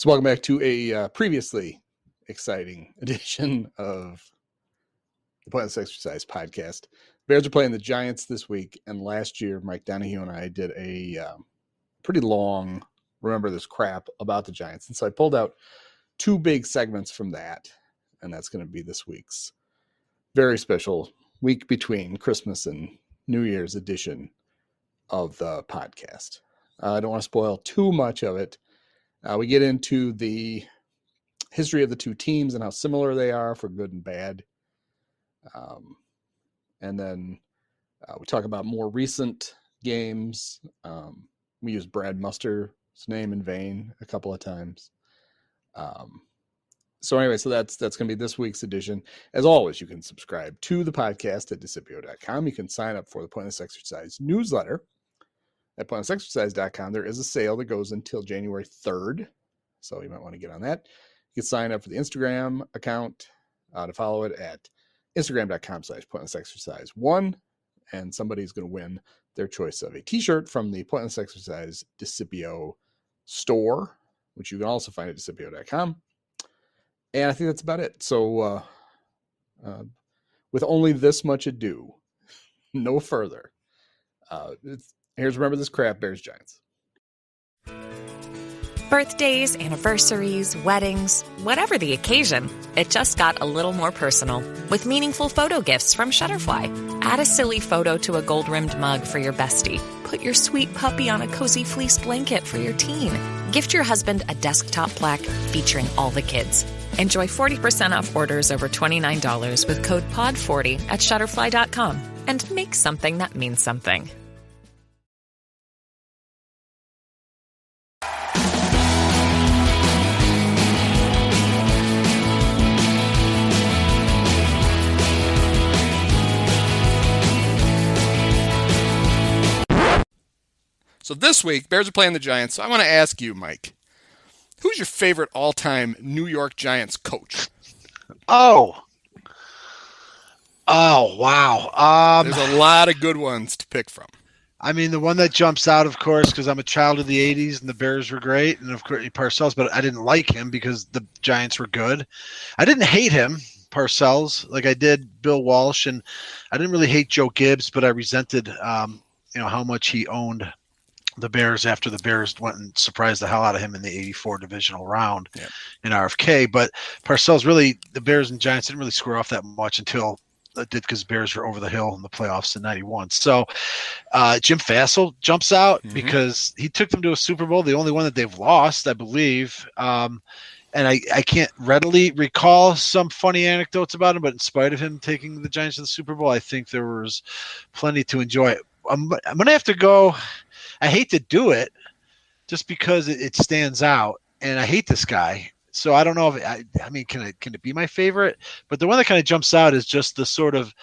So welcome back to a previously exciting edition of the Pointless Exercise podcast. Bears are playing the Giants this week, and last year Mike Donahue and I did a pretty long Remember This Crap about the Giants. And so I pulled out two big segments from that, and that's going to be this week's very special week between Christmas and New Year's edition of the podcast. I don't want to spoil too much of it. We get into the history of the two teams and how similar they are for good and bad. And then we talk about more recent games. We use Brad Muster's name in vain a couple of times. So that's going to be this week's edition. As always, you can subscribe to the podcast at Discipio.com. You can sign up for the Pointless Exercise newsletter at pointlessexercise.com. There is a sale that goes until January 3rd, so you might want to get on that. You can sign up for the Instagram account to follow it at instagram.com/pointlessexercise1, and somebody's going to win their choice of a t-shirt from the Pointless Exercise Discipio store, which you can also find at discipio.com. And I think that's about it. So with only this much ado, no further, here's Remember This Crap, Bears Giants. Birthdays, anniversaries, weddings, whatever the occasion, it just got a little more personal with meaningful photo gifts from Shutterfly. Add a silly photo to a gold-rimmed mug for your bestie. Put your sweet puppy on a cozy fleece blanket for your teen. Gift your husband a desktop plaque featuring all the kids. Enjoy 40% off orders over $29 with code POD40 at Shutterfly.com and make something that means something. So this week, Bears are playing the Giants. So I want to ask you, Mike, who's your favorite all-time New York Giants coach? Oh, wow. There's a lot of good ones to pick from. I mean, the one that jumps out, of course, because I'm a child of the 80s and the Bears were great, and of course Parcells, but I didn't like him because the Giants were good. I didn't hate him, Parcells, like I did Bill Walsh, and I didn't really hate Joe Gibbs, but I resented how much he owned the Bears after the Bears went and surprised the hell out of him in the 84 divisional round in RFK. But Parcells, really, the Bears and Giants didn't really square off that much until it did, because Bears were over the hill in the playoffs in 91. So Jim Fassel jumps out because he took them to a Super Bowl, the only one that they've lost, I believe. And I can't readily recall some funny anecdotes about him, but in spite of him taking the Giants to the Super Bowl, I think there was plenty to enjoy. I'm going to have to go. I hate to do it just because it stands out, and I hate this guy. So I don't know if I mean, can it be my favorite? But the one that kind of jumps out is just the sort of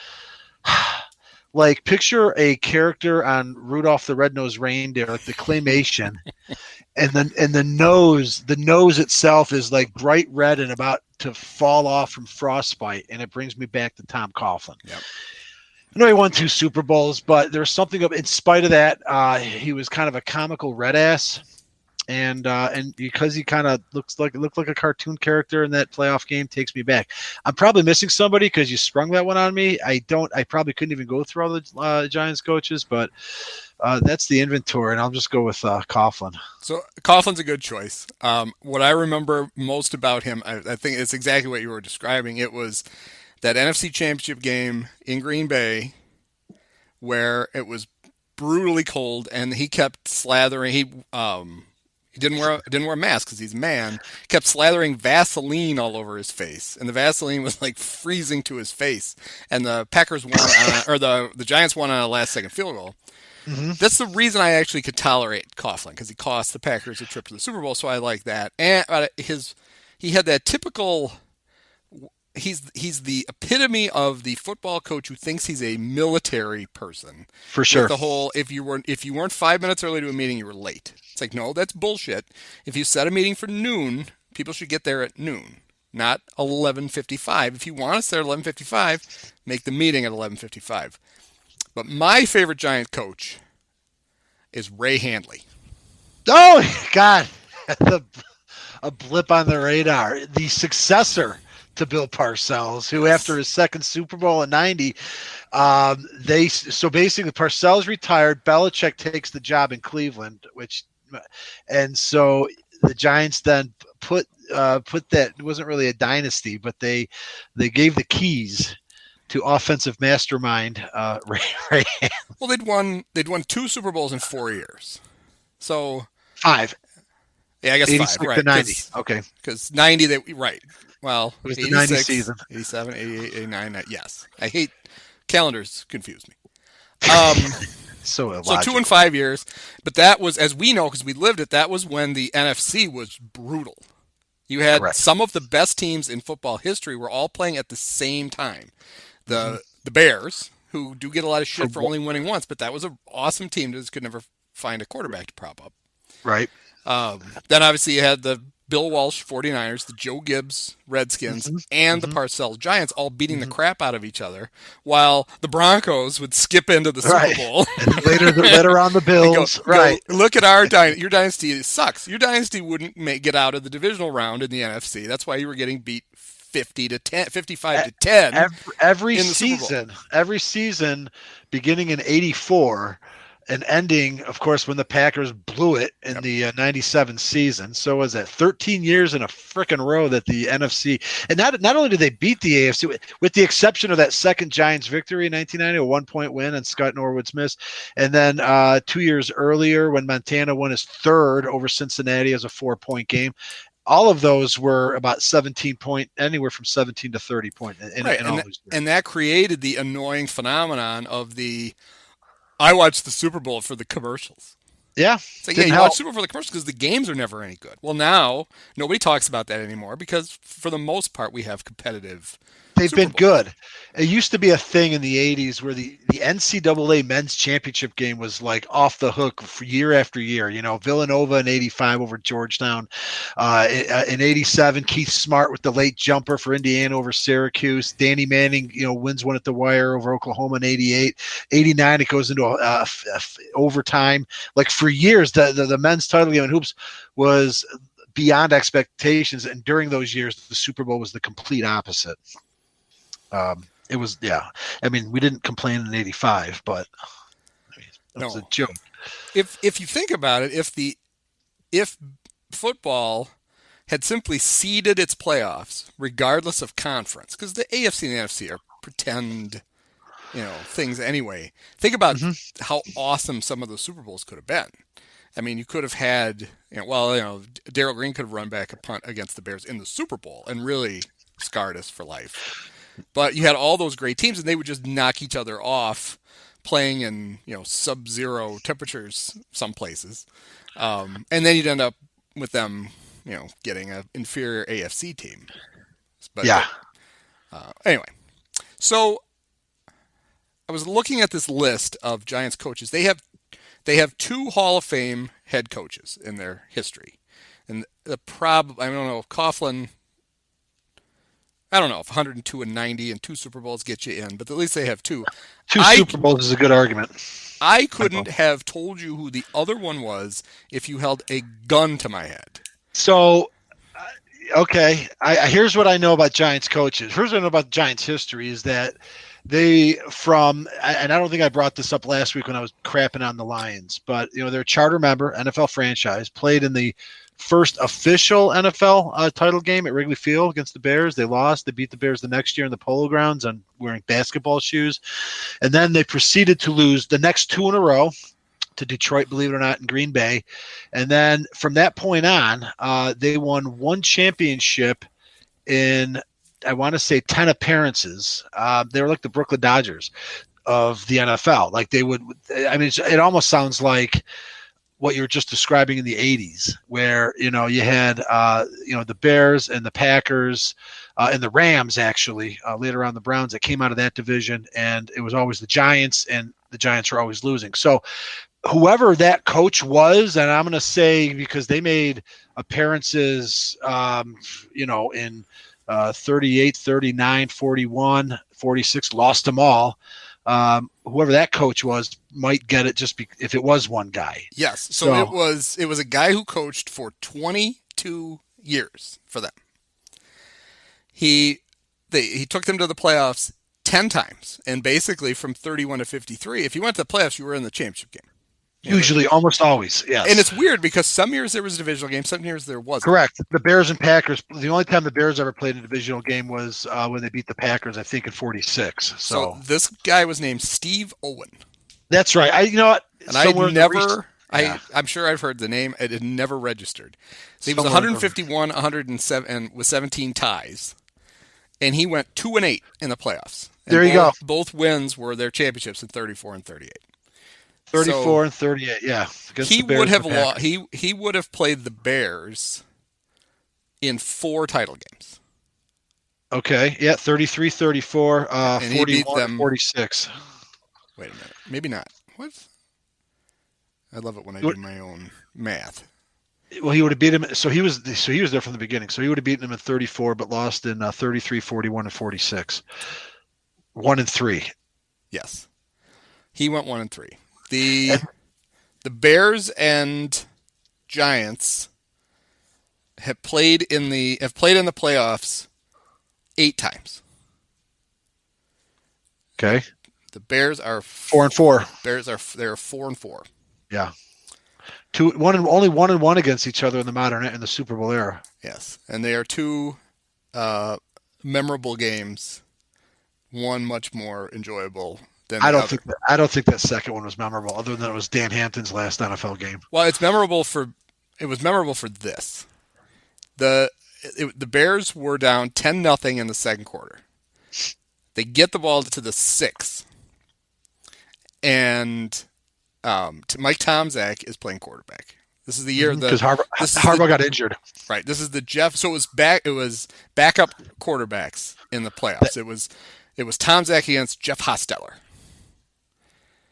like, picture a character on Rudolph the Red-Nosed Reindeer, like the claymation, and the nose itself is like bright red and about to fall off from frostbite, and it brings me back to Tom Coughlin. Yep. I know he won 2 Super Bowls, but there's something in spite of that, he was kind of a comical red ass, and because he kind of looked like a cartoon character in that playoff game, takes me back. I'm probably missing somebody because you sprung that one on me. I probably couldn't even go through all the Giants coaches, but that's the inventory, and I'll just go with Coughlin. So Coughlin's a good choice. What I remember most about him, I think it's exactly what you were describing. It was that NFC Championship game in Green Bay where it was brutally cold and he kept slathering. He didn't wear a mask because he's a man. Kept slathering Vaseline all over his face, and the Vaseline was like freezing to his face. And the Packers won, the Giants won on a last-second field goal. Mm-hmm. That's the reason I actually could tolerate Coughlin, because he cost the Packers a trip to the Super Bowl, so I like that. And he had that typical. He's the epitome of the football coach who thinks he's a military person. For sure. With the whole, if you weren't 5 minutes early to a meeting, you were late. It's like, no, that's bullshit. If you set a meeting for noon, people should get there at noon, not 11:55. If you want us there at 11:55, make the meeting at 11:55. But my favorite Giant coach is Ray Handley. Oh God. a blip on the radar. The successor to Bill Parcells, who after his second Super Bowl in '90, so basically Parcells retired. Belichick takes the job in Cleveland, and so the Giants then put that, it wasn't really a dynasty, but they gave the keys to offensive mastermind Ray. Well, they'd won 2 Super Bowls in 4 years. So 5. Yeah, I guess 5, right. To 90. Okay. Because 90, right. Well, it was the 90 season. 87, 88, 89, yes. I hate calendars, confuse me. So illogical. So 2 and 5 years. But that was, as we know, because we lived it, that was when the NFC was brutal. You had some of the best teams in football history were all playing at the same time. The Bears, who do get a lot of shit for only winning once, but that was an awesome team that just could never find a quarterback to prop up. Right. Then obviously you had the Bill Walsh 49ers, the Joe Gibbs Redskins, and the Parcells Giants all beating the crap out of each other, while the Broncos would skip into the Super Bowl. And later on the Bills. Go, look at our dynasty. Your dynasty sucks. Your dynasty wouldn't get out of the divisional round in the NFC. That's why you were getting beat 55-10 every season beginning in '84 and ending, of course, when the Packers blew it in the '97 season. So was that 13 years in a frickin' row that the NFC, and not only did they beat the AFC, with the exception of that second Giants victory in 1990, a 1-point win on Scott Norwood's miss, and then 2 years earlier when Montana won his third over Cincinnati as a 4-point game. All of those were about 17 point, anywhere from 17 to 30 point. And that created the annoying phenomenon of I watched the Super Bowl for the commercials. Yeah. It's like, you watch Super Bowl for the commercials because the games are never any good. Well, now nobody talks about that anymore because for the most part we have competitive. They've been good. It used to be a thing in the 80s where the NCAA men's championship game was like off the hook for year after year. You know, Villanova in '85 over Georgetown. In '87, Keith Smart with the late jumper for Indiana over Syracuse. Danny Manning, wins one at the wire over Oklahoma in '88. '89, it goes into overtime. Like for years, the men's title game in hoops was beyond expectations. And during those years, the Super Bowl was the complete opposite. It was, I mean, we didn't complain in '85, but it was a joke. If you think about it, if football had simply seeded its playoffs, regardless of conference, because the AFC and the NFC are pretend, things anyway. Think about how awesome some of those Super Bowls could have been. I mean, you could have had, Darryl Green could have run back a punt against the Bears in the Super Bowl and really scarred us for life. But you had all those great teams, and they would just knock each other off, playing in sub-zero temperatures some places, and then you'd end up with them, getting an inferior AFC team. But, anyway, so I was looking at this list of Giants coaches. They have 2 Hall of Fame head coaches in their history, and I don't know if Coughlin. I don't know if 102 and 90 and 2 Super Bowls get you in, but at least they have 2. 2 Super Bowls is a good argument. I couldn't have told you who the other one was if you held a gun to my head. So, okay, here's what I know about Giants coaches. Here's what I know about Giants history is that and I don't think I brought this up last week when I was crapping on the Lions, but they're a charter member, NFL franchise, played in the first official NFL title game at Wrigley Field against the Bears. They lost. They beat the Bears the next year in the Polo Grounds on wearing basketball shoes. And then they proceeded to lose the next 2 in a row to Detroit, believe it or not, in Green Bay. And then from that point on, they won 1 championship in, I want to say, 10 appearances. They were like the Brooklyn Dodgers of the NFL. Like it almost sounds like what you were just describing in the 80s, where, you had, the Bears and the Packers and the Rams, actually, later on the Browns that came out of that division. And it was always the Giants, and the Giants were always losing. So whoever that coach was, and I'm going to say, because they made appearances, in 38, 39, 41, 46, lost them all. Whoever that coach was might get it if it was one guy. Yes. So it was a guy who coached for 22 years for them. He took them to the playoffs 10 times, and basically from 31 to 53, if you went to the playoffs, you were in the championship game. Usually, almost always, yes. And it's weird because some years there was a divisional game, some years there wasn't. Correct. The Bears and Packers, the only time the Bears ever played a divisional game was when they beat the Packers, I think, in 46. So this guy was named Steve Owen. That's right. You know what? And I'm sure I've heard the name. It had never registered. So he was 151, 107, and with 17 ties. And he went 2-8 in the playoffs. And there you go. Both wins were their championships in 34 and 38. 34 and 38, yeah. He would have lost. He would have played the Bears in 4 title games. Okay, yeah, 33, 34, and 41, he beat them, 46. Wait a minute, maybe not. What? I love it when I do my own math. Well, he would have beat him. So he was there from the beginning. So he would have beaten him in 34, but lost in 33, 41, and 46. 1 and 3. Yes, he went 1 and 3. The Bears and Giants have played in the playoffs 8 times. Okay. The Bears are 4 and 4. They're 4 and 4. Yeah. Only 1 and 1 against each other in the Super Bowl era. Yes, and they are 2 memorable games. One much more enjoyable. I don't think that second one was memorable, other than it was Dan Hampton's last NFL game. Well, it was memorable for this. The Bears were down 10-0 in the second quarter. They get the ball to the 6, and Mike Tomczak is playing quarterback. This is the year because Harbaugh got injured. Right. This is the Jeff. So it was backup quarterbacks in the playoffs. It was Tomczak against Jeff Hostetler.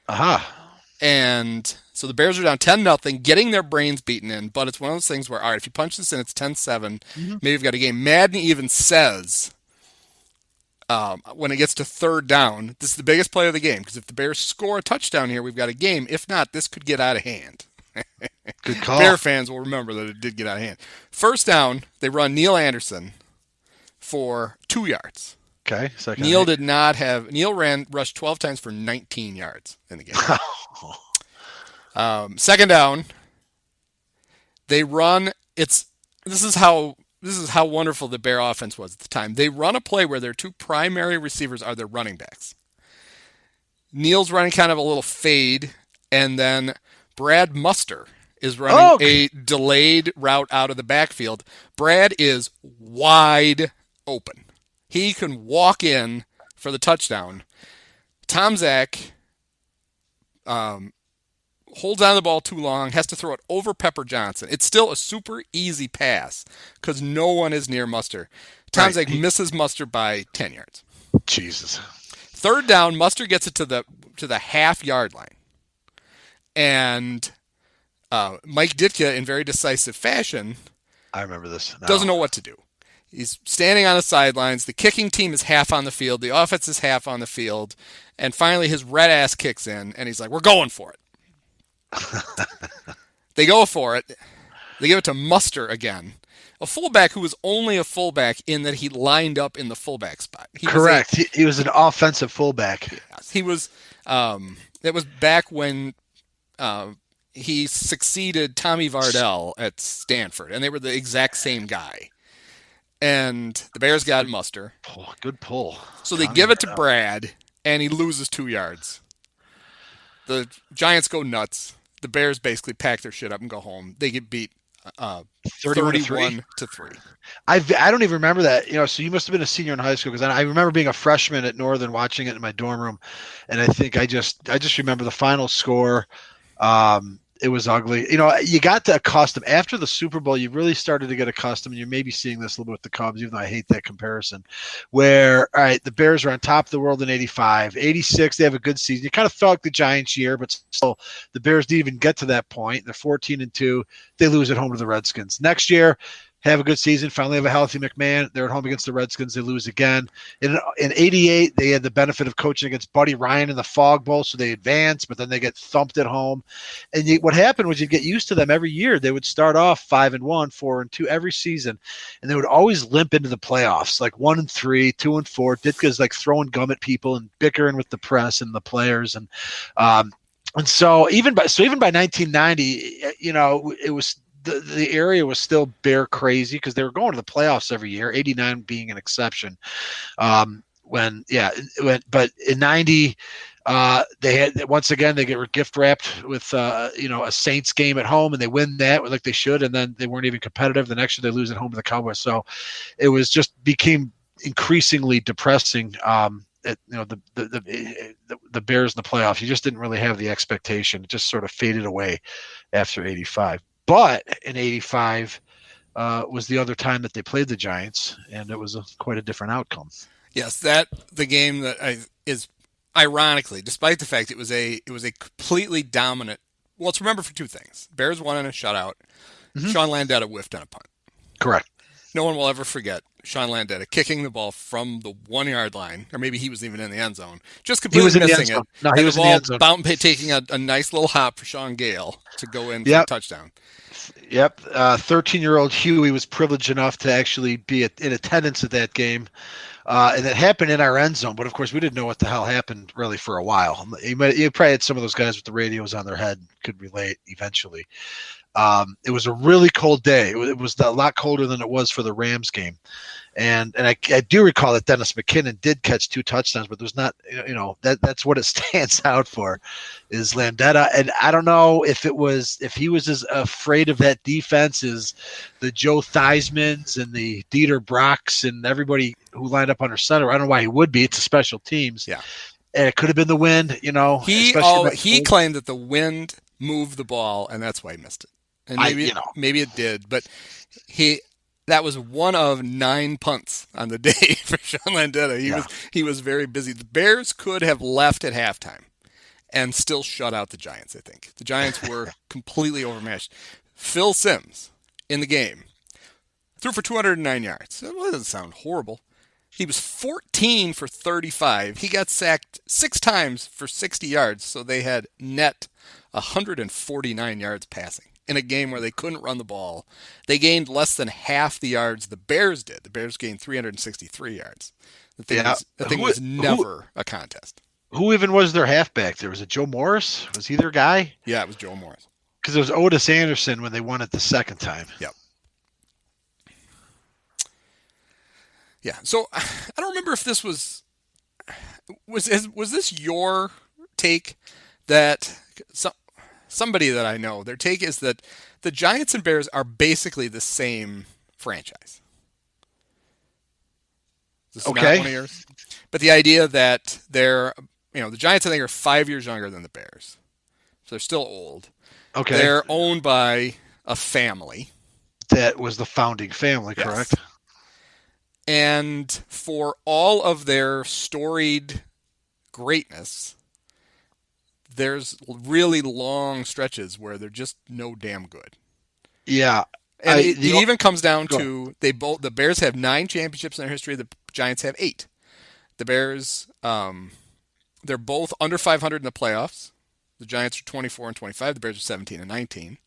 Aha. And so the Bears are down 10-0, getting their brains beaten in. But it's one of those things where, all right, if you punch this in, it's 10-7. Maybe you've got a game. Madden even says, when it gets to third down, this is the biggest play of the game. Because if the Bears score a touchdown here, we've got a game. If not, this could get out of hand. Good call. Bear fans will remember that it did get out of hand. First down, they run Neil Anderson for 2 yards. Okay. Neil rushed 12 times for 19 yards in the game. Second down, they run. This is how wonderful the Bear offense was at the time. They run a play where their 2 primary receivers are their running backs. Neil's running kind of a little fade, and then Brad Muster is running a delayed route out of the backfield. Brad is wide open. He can walk in for the touchdown. Tomczak holds on to the ball too long, has to throw it over Pepper Johnson. It's still a super easy pass because no one is near Muster. Tomczak misses Muster by 10 yards. Jesus. Third down, Muster gets it to the half-yard line. And Mike Ditka, in very decisive fashion, I remember this now. Doesn't know what to do. He's standing on the sidelines. The kicking team is half on the field. The offense is half on the field. And finally, his red ass kicks in, and he's like, we're going for it. They go for it. They give it to Muster again. A fullback who was only a fullback in that he lined up in the fullback spot. Correct. He was an offensive fullback. Yes, he was. It was back when he succeeded Tommy Vardell at Stanford, and they were the exact same guy. And the Bears got Muster. Good pull. So they give it to Brad, and he loses 2 yards. The Giants go nuts. The Bears basically pack their shit up and go home. They get beat 31 to 3. I don't even remember that. So you must have been a senior in high school, because I remember being a freshman at Northern watching it in my dorm room, and I think I just remember the final score. It was ugly. You got to accustom after the Super Bowl. You really started to get accustomed. You're maybe seeing this a little bit with the Cubs, even though I hate that comparison, where, all right, the Bears are on top of the world in 85, 86. They have a good season. You kind of felt like the Giants year, but still the Bears didn't even get to that point. They're 14-2. They lose at home to the Redskins. Next year, have a good season, finally have a healthy McMahon. They're at home against the Redskins. They lose again. In 88, they had the benefit of coaching against Buddy Ryan in the Fog Bowl, so they advanced, but then they get thumped at home. And what happened was you get used to them every year. They would start off 5-1, 4-2 every season, and they would always limp into the playoffs, like 1-3, 2-4. Ditka's like throwing gum at people and bickering with the press and the players. And so even by 1990, it was the area was still Bear crazy because they were going to the playoffs every year, 89 being an exception. But in 90, they had, once again, they get gift wrapped with, a Saints game at home, and they win that like they should. And then they weren't even competitive. The next year they lose at home to the Cowboys. So it was became increasingly depressing. The Bears in the playoffs, you just didn't really have the expectation. It just sort of faded away after 85. But in 85 was the other time that they played the Giants, and it was quite a different outcome. Yes, the game that is ironically, despite the fact it was a completely dominant. Well, it's remembered for two things: Bears won in a shutout. Mm-hmm. Sean Landeta whiffed on a punt. Correct. No one will ever forget Sean Landeta kicking the ball from the 1 yard line, or maybe he was even in the end zone, just completely missing it. No, he was in the end zone. Taking a nice little hop for Sean Gale to go in for a touchdown. Yep. 13-year-old Huey was privileged enough to actually be in attendance at that game. And it happened in our end zone, but of course we didn't know what the hell happened really for a while. You probably had some of those guys with the radios on their head could relate eventually. It was a really cold day. It was a lot colder than it was for the Rams game. And I do recall that Dennis McKinnon did catch 2 touchdowns, but there's not, that's what it stands out for is Landeta. And I don't know if he was as afraid of that defense as the Joe Theismanns and the Dieter Brocks and everybody who lined up under center. I don't know why he would be. It's a special teams. Yeah. And it could have been the wind, He claimed that the wind moved the ball, and that's why he missed it. And maybe it did, but that was one of 9 punts on the day for Sean Landeta. He was very busy. The Bears could have left at halftime and still shut out the Giants, I think. The Giants were completely overmatched. Phil Simms in the game threw for 209 yards. That doesn't sound horrible. He was 14 for 35. He got sacked 6 times for 60 yards, so they had net 149 yards passing. In a game where they couldn't run the ball. They gained less than half the yards the Bears did. The Bears gained 363 yards. The thing was never a contest. Who even was their halfback there? Was it Joe Morris? Was he their guy? Yeah, it was Joe Morris. Because it was Otis Anderson when they won it the second time. Yep. Yeah, so I don't remember if this was this your take that somebody that I know, their take is that the Giants and Bears are basically the same franchise. This is not one of yours? But the idea that the Giants, I think, are 5 years younger than the Bears. So they're still old. Okay. They're owned by a family. That was the founding family, correct? Yes. And for all of their storied greatness, there's really long stretches where they're just no damn good. Yeah. And it even comes down to the Bears have 9 championships in their history. The Giants have 8. The Bears, they're both under 500 in the playoffs. The Giants are 24 and 25. The Bears are 17 and 19.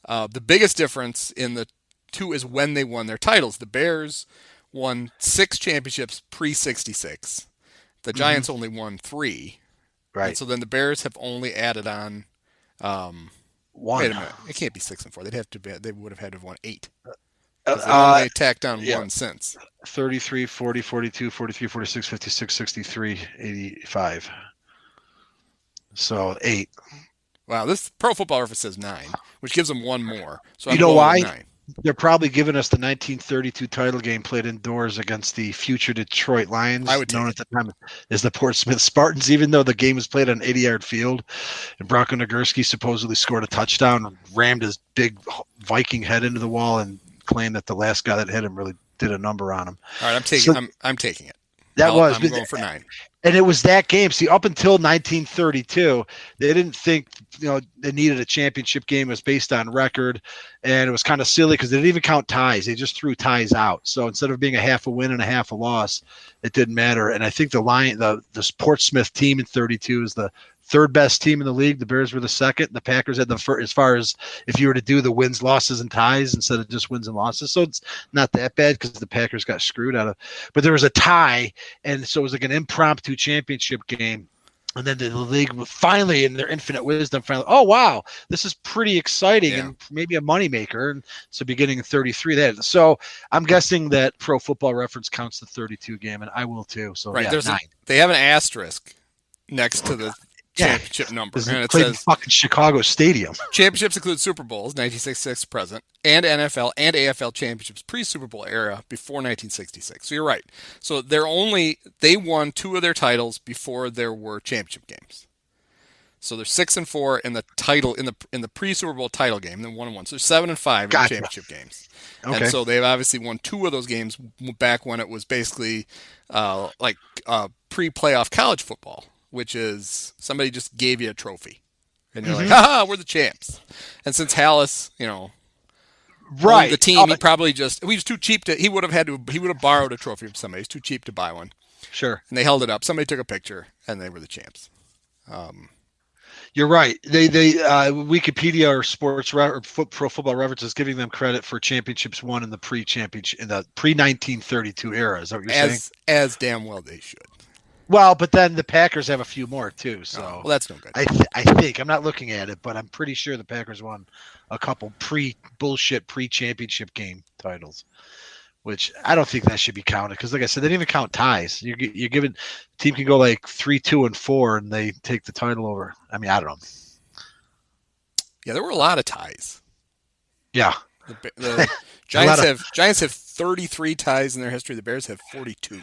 The biggest difference in the two is when they won their titles. The Bears won 6 championships pre-66. The Giants only won 3. Right. And so then the Bears have only added on 1. Wait a minute. It can't be 6 and 4. They would have had to have won 8. They've only tacked on 1 since. 33, 40, 42, 43, 46, 56, 63, 85. So 8. Wow, this Pro Football Reference says 9, which gives them 1 more. So you know why? 9. They're probably giving us the 1932 title game played indoors against the future Detroit Lions, known at the time as the Portsmouth Spartans, even though the game was played on an 80-yard field. And Bronco Nagurski supposedly scored a touchdown and rammed his big Viking head into the wall and claimed that the last guy that hit him really did a number on him. All right, I'm taking it. That was. I'm going for 9. And it was that game. See, up until 1932, they didn't think they needed a championship game. It was based on record, and it was kind of silly because they didn't even count ties. They just threw ties out. So instead of being a half a win and a half a loss, it didn't matter. And I think the Portsmouth team in 32 is the third best team in the league. The Bears were the second. The Packers had the first, as far as if you were to do the wins, losses, and ties instead of just wins and losses. So it's not that bad because the Packers got screwed out of. But there was a tie, and so it was like an impromptu championship game. And then the league finally, in their infinite wisdom, oh, wow, this is pretty exciting and maybe a moneymaker. And so beginning in 33, so I'm guessing that Pro Football Reference counts the 32 game, and I will too. So right, yeah, 9. They have an asterisk next to the championship number, and it says fucking Chicago Stadium. Championships include Super Bowls 1966 present, and NFL and AFL championships pre-Super Bowl era before 1966. So you're right. So they won 2 of their titles before there were championship games. So they're 6-4 in the title in the pre-Super Bowl title game, then 1-1. So they're 7-5 in the championship games. Okay. And so they've obviously won 2 of those games back when it was basically pre-playoff college football, which is somebody just gave you a trophy. And you're like, ha, we're the champs. And since Hallis, right, the team, he was too cheap he would have borrowed a trophy from somebody. He's too cheap to buy one. Sure. And they held it up. Somebody took a picture, and they were the champs. You're right. They Wikipedia or Pro Football Reference is giving them credit for championships won in the pre-1932 era. Is that what you're saying? As damn well they should. Well, but then the Packers have a few more too. So well, that's no good. I think I'm not looking at it, but I'm pretty sure the Packers won a couple pre-championship game titles, which I don't think that should be counted because, like I said, they didn't even count ties. You're giving team can go like 3-2-4 and they take the title over. I mean, I don't know. Yeah, there were a lot of ties. Yeah, the Giants have 33 ties in their history. The Bears have 42.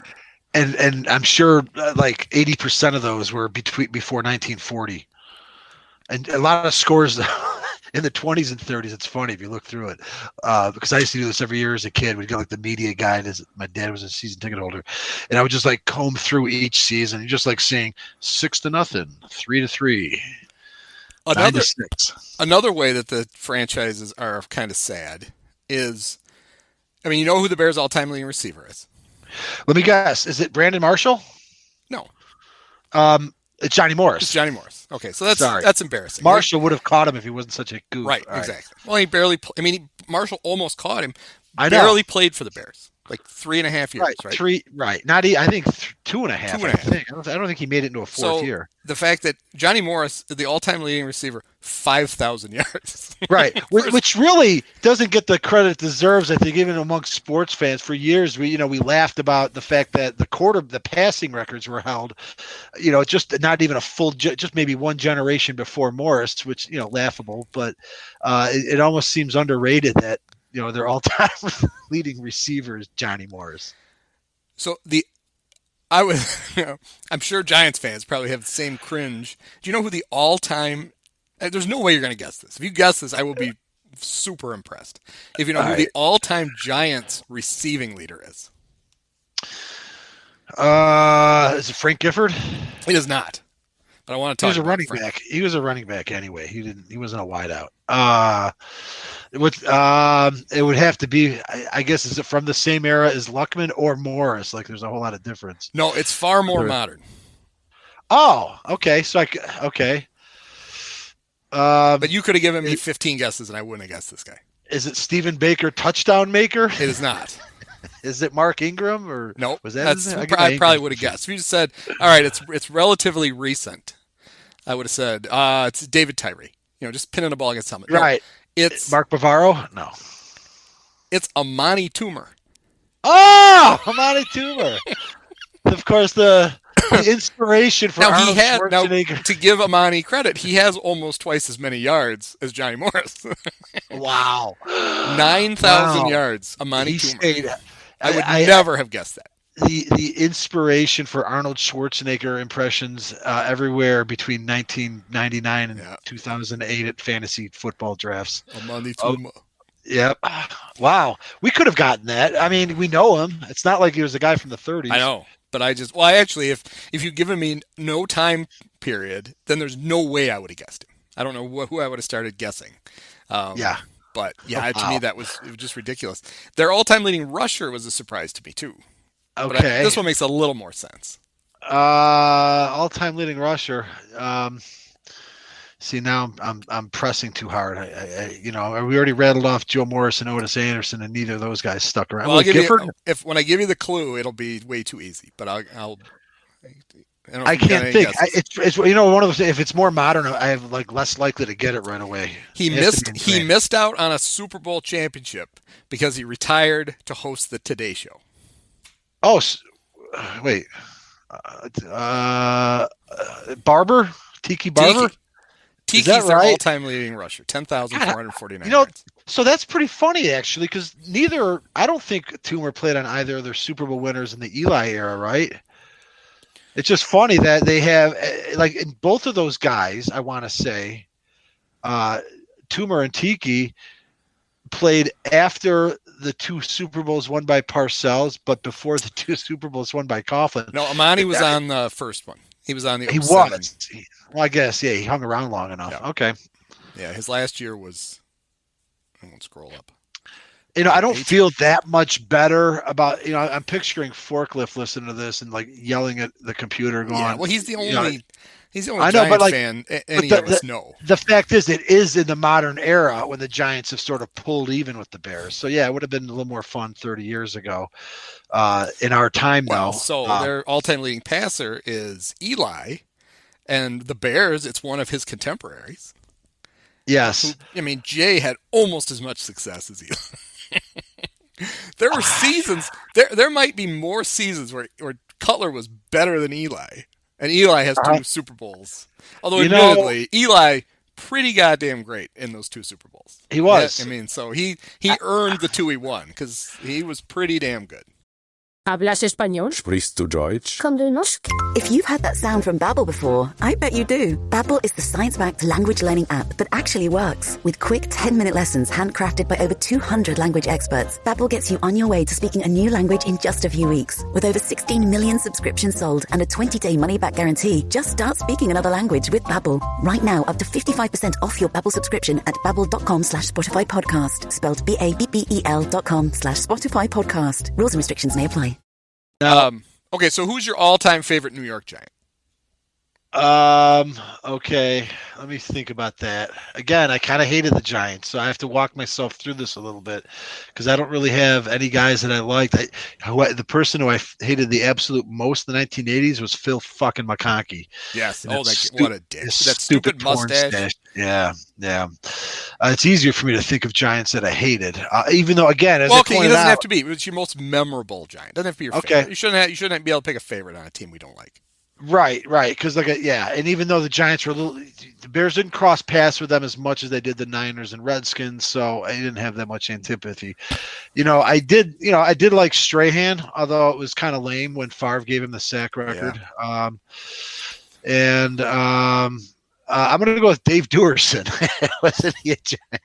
And I'm sure like 80% of those were before 1940, and a lot of scores in the 20s and 30s. It's funny if you look through it, because I used to do this every year as a kid. We'd get like the media guide. My dad was a season ticket holder, and I would just like comb through each season, just like seeing 6-0, 3-3, 9-6. Another way that the franchises are kind of sad is, I mean, you know who the Bears' all-time leading receiver is? Let me guess. Is it Brandon Marshall? No. It's Johnny Morris. It's Johnny Morris. Okay, so that's embarrassing. Marshall would have caught him if he wasn't such a goof. Right, exactly. Well, he barely. Marshall almost caught him. I know. Barely played for the Bears, like 3.5 years. Right. 3. Right. Not. I think 2.5. I think. I don't think he made it into a fourth year. The fact that Johnny Morris is the all-time leading receiver, 5,000 yards. Right. Which really doesn't get the credit it deserves, I think, even amongst sports fans. For years, we laughed about the fact that the passing records were held, just not even a full, just maybe one generation before Morris, which, laughable. But it almost seems underrated that, their all-time leading receiver is Johnny Morris. So I'm sure Giants fans probably have the same cringe. Do you know who the all-time? There's no way you're going to guess this. If you guess this, I will be super impressed. If you know who the all-time Giants receiving leader is. Is it Frank Gifford? It is not. But I want to talk. He was a running back. He was a running back anyway. He wasn't a wideout. It would have to be. I guess, is it from the same era as Luckman or Morris? Like, there's a whole lot of difference. No, it's far more modern. Oh, okay. So okay. But you could have given me 15 guesses, and I wouldn't have guessed this guy. Is it Stephen Baker, touchdown maker? It is not. Is it Mark Ingram or nope? Was that? I probably would have guessed. If you just said, "All right, it's relatively recent," I would have said, "It's David Tyree." Just pinning a ball against something. Right. No, it's Mark Bavaro. No. It's Amani Toomer. Oh, Amani Toomer. Of course, the inspiration for Arnold Schwarzenegger. To give Amani credit, he has almost twice as many yards as Johnny Morris. Wow. 9,000 yards, Amani Toomer. I would never have guessed that. The inspiration for Arnold Schwarzenegger impressions everywhere between 1999 and 2008 at fantasy football drafts. Amani Toomer. Yep. Wow. We could have gotten that. I mean, we know him. It's not like he was a guy from the 30s. I know. But if you'd given me no time period, then there's no way I would have guessed him. I don't know who I would have started guessing. Yeah. But yeah, to me it was just ridiculous. Their all-time leading rusher was a surprise to me too. Okay. This one makes a little more sense. All-time leading rusher. See, now I'm pressing too hard. We already rattled off Joe Morris and Otis Anderson, and neither of those guys stuck around. Well, when I give you the clue, it'll be way too easy. But I can't think. It's one of those. If it's more modern, I have less likely to get it right away. He missed out on a Super Bowl championship because he retired to host the Today Show. Oh, wait. Barber? Tiki Barber? Tiki's their all-time leading rusher, 10,449 yards. So that's pretty funny, actually, because I don't think Toomer played on either of their Super Bowl winners in the Eli era, right? It's just funny that they have, in both of those guys, I want to say, Toomer and Tiki played after the 2 Super Bowls won by Parcells, but before the 2 Super Bowls won by Coughlin. No, Amani was on the first one. He was on the 07. He was. Well, I guess, yeah, he hung around long enough. Yeah. Okay. Yeah, his last year was, I won't scroll up. I don't feel that much better about, I'm picturing Forklift listening to this and yelling at the computer going. Yeah, well, he's the only Giants fan any of us know. The fact is, it is in the modern era when the Giants have sort of pulled even with the Bears. So, yeah, it would have been a little more fun 30 years ago. In our time now. So their all-time leading passer is Eli, and the Bears, it's one of his contemporaries. Yes. Jay had almost as much success as Eli. There were seasons, there might be more seasons where Cutler was better than Eli, and Eli has 2 Super Bowls. Although, admittedly, Eli pretty goddamn great in those 2 Super Bowls. He was. Yeah, so he earned the 2 he won because he was pretty damn good. ¿Hablas español? Sprichst du Deutsch? Komm du noch? If you've had that sound from Babbel before, I bet you do. Babbel is the science-backed language learning app that actually works. With quick 10-minute lessons handcrafted by over 200 language experts, Babbel gets you on your way to speaking a new language in just a few weeks. With over 16 million subscriptions sold and a 20-day money-back guarantee, just start speaking another language with Babbel. Right now, up to 55% off your Babbel subscription at babbel.com/Spotify podcast. Spelled BABBEL.com/Spotify podcast. Rules and restrictions may apply. Okay, so who's your all-time favorite New York Giant? Okay, let me think about that. Again, I kind of hated the Giants, so I have to walk myself through this a little bit because I don't really have any guys that I liked. The person who I hated the absolute most in the 1980s was Phil fucking McConkey. Yes. What a dick. That stupid mustache. Yeah. It's easier for me to think of Giants that I hated, even though, again, as I pointed out, it doesn't have to be. It's your most memorable Giant. It doesn't have to be your favorite. You shouldn't be able to pick a favorite on a team we don't like. Right. Because and even though the Giants were the Bears didn't cross paths with them as much as they did the Niners and Redskins, so I didn't have that much antipathy. I did like Strahan, although it was kind of lame when Favre gave him the sack record. Yeah. I'm going to go with Dave Duerson. Wasn't he a Giant?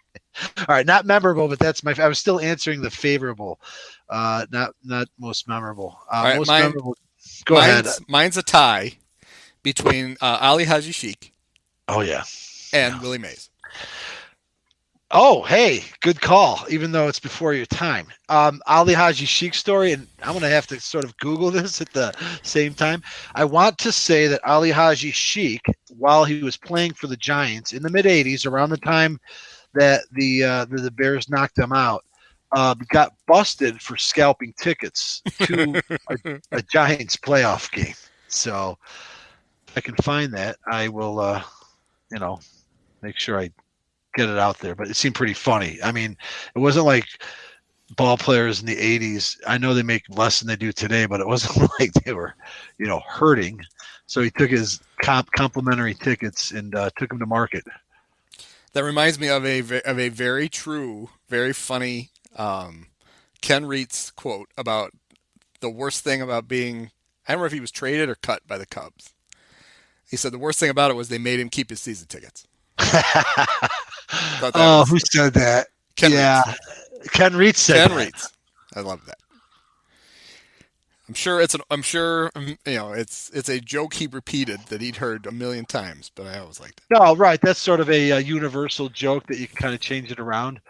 All right, not memorable, but that's I was still answering the favorable, not most memorable. Right, memorable. Go ahead. Mine's a tie between Ali Haji Sheik. Oh yeah. And Willie Mays. Oh, hey, good call. Even though it's before your time, Ali Haji Sheik story, and I'm going to have to sort of Google this at the same time. I want to say that Ali Haji Sheik, while he was playing for the Giants in the mid '80s, around the time that the Bears knocked them out, got busted for scalping tickets to a Giants playoff game. So if I can find that, I will, make sure I get it out there. But it seemed pretty funny. I mean, it wasn't like ball players in the 80s. I know they make less than they do today, but it wasn't like they were, hurting. So he took his complimentary tickets and took them to market. That reminds me of a very true, very funny Ken Reitz quote about the worst thing about being, I don't know if he was traded or cut by the Cubs. He said the worst thing about it was they made him keep his season tickets. Who said that? Ken Reitz. Ken Reitz said Ken that. Reitz. I love that. it's a joke he repeated that he'd heard a million times, but I always liked it. No, right. That's sort of a universal joke that you can kind of change it around.